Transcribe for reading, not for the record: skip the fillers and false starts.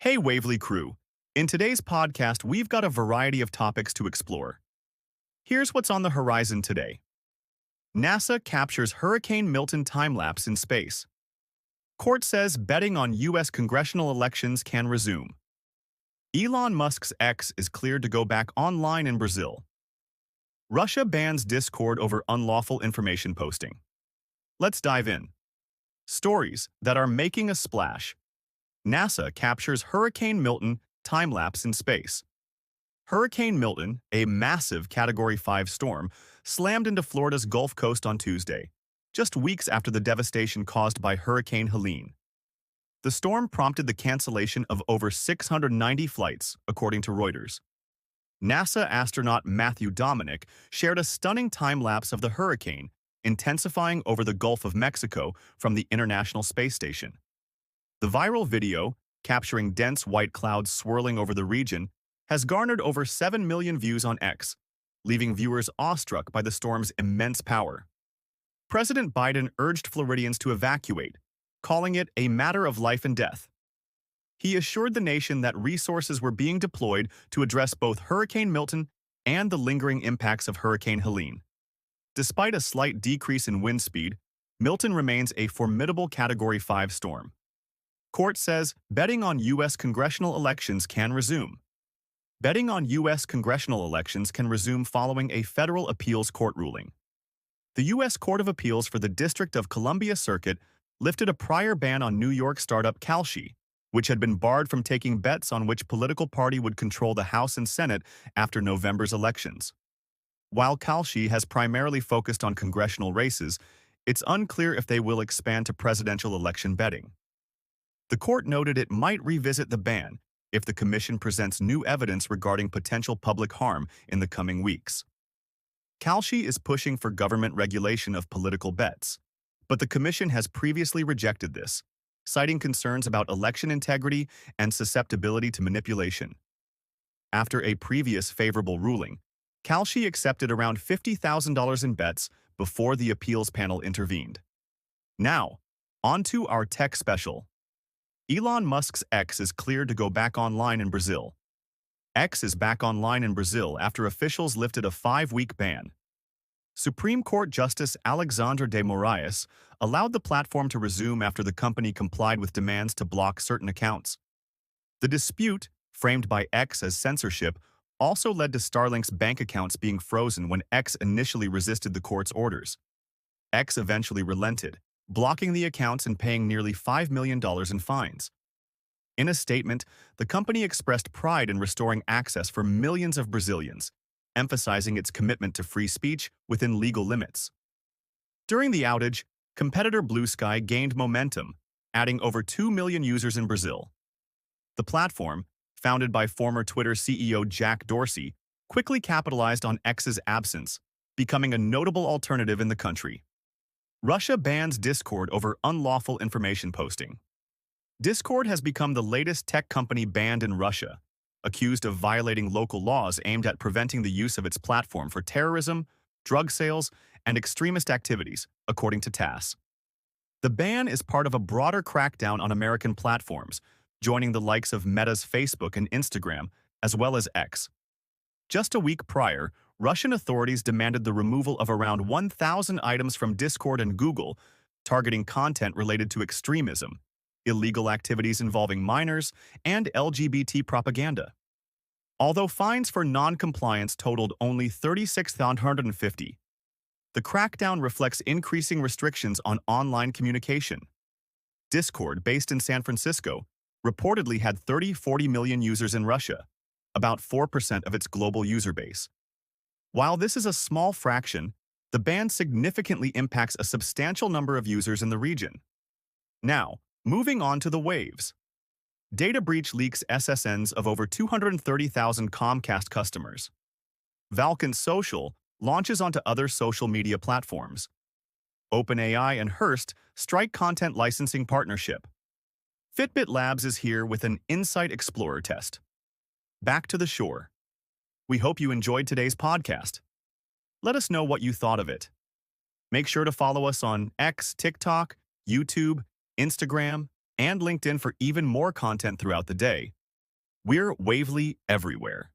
Hey, Waivly crew. In today's podcast, we've got a variety of topics to explore. Here's what's on the horizon today. NASA captures Hurricane Milton time-lapse in space. Court says betting on U.S. congressional elections can resume. Elon Musk's X is cleared to go back online in Brazil. Russia bans Discord over unlawful information posting. Let's dive in. Stories that are making a splash. NASA captures Hurricane Milton time-lapse in space. Hurricane Milton, a massive Category 5 storm, slammed into Florida's Gulf Coast on Tuesday, just weeks after the devastation caused by Hurricane Helene. The storm prompted the cancellation of over 690 flights, according to Reuters. NASA astronaut Matthew Dominic shared a stunning time-lapse of the hurricane, intensifying over the Gulf of Mexico from the International Space Station. The viral video, capturing dense white clouds swirling over the region, has garnered over 7 million views on X, leaving viewers awestruck by the storm's immense power. President Biden urged Floridians to evacuate, calling it a matter of life and death. He assured the nation that resources were being deployed to address both Hurricane Milton and the lingering impacts of Hurricane Helene. Despite a slight decrease in wind speed, Milton remains a formidable Category 5 storm. Court says betting on U.S. congressional elections can resume. Betting on U.S. congressional elections can resume following a federal appeals court ruling. The U.S. Court of Appeals for the District of Columbia Circuit lifted a prior ban on New York startup Kalshi, which had been barred from taking bets on which political party would control the House and Senate after November's elections. While Kalshi has primarily focused on congressional races, it's unclear if they will expand to presidential election betting. The court noted it might revisit the ban if the commission presents new evidence regarding potential public harm in the coming weeks. Kalshi is pushing for government regulation of political bets, but the commission has previously rejected this, citing concerns about election integrity and susceptibility to manipulation. After a previous favorable ruling, Kalshi accepted around $50,000 in bets before the appeals panel intervened. Now, on to our tech special. Elon Musk's X is cleared to go back online in Brazil. X is back online in Brazil after officials lifted a 5-week ban. Supreme Court Justice Alexandre de Moraes allowed the platform to resume after the company complied with demands to block certain accounts. The dispute, framed by X as censorship, also led to Starlink's bank accounts being frozen when X initially resisted the court's orders. X eventually relented, blocking the accounts and paying nearly $5 million in fines. In a statement, the company expressed pride in restoring access for millions of Brazilians, emphasizing its commitment to free speech within legal limits. During the outage, competitor Blue Sky gained momentum, adding over 2 million users in Brazil. The platform, founded by former Twitter CEO Jack Dorsey, quickly capitalized on X's absence, becoming a notable alternative in the country. Russia bans Discord over unlawful information posting. Discord has become the latest tech company banned in Russia, accused of violating local laws aimed at preventing the use of its platform for terrorism, drug sales, and extremist activities, according to TASS. The ban is part of a broader crackdown on American platforms, joining the likes of Meta's Facebook and Instagram, as well as X. Just a week prior, Russian authorities demanded the removal of around 1,000 items from Discord and Google, targeting content related to extremism, illegal activities involving minors, and LGBT propaganda. Although fines for non-compliance totaled only $36,150, the crackdown reflects increasing restrictions on online communication. Discord, based in San Francisco, reportedly had 40 million users in Russia, about 4% of its global user base. While this is a small fraction, the ban significantly impacts a substantial number of users in the region. Now, moving on to the waves. Data breach leaks SSNs of over 230,000 Comcast customers. Valkence Social launches onto other social media platforms. OpenAI and Hearst strike content licensing partnership. Fitbit Labs is here with an Insight Explorer test. Back to the shore. We hope you enjoyed today's podcast. Let us know what you thought of it. Make sure to follow us on X, TikTok, YouTube, Instagram, and LinkedIn for even more content throughout the day. We're Waivly everywhere.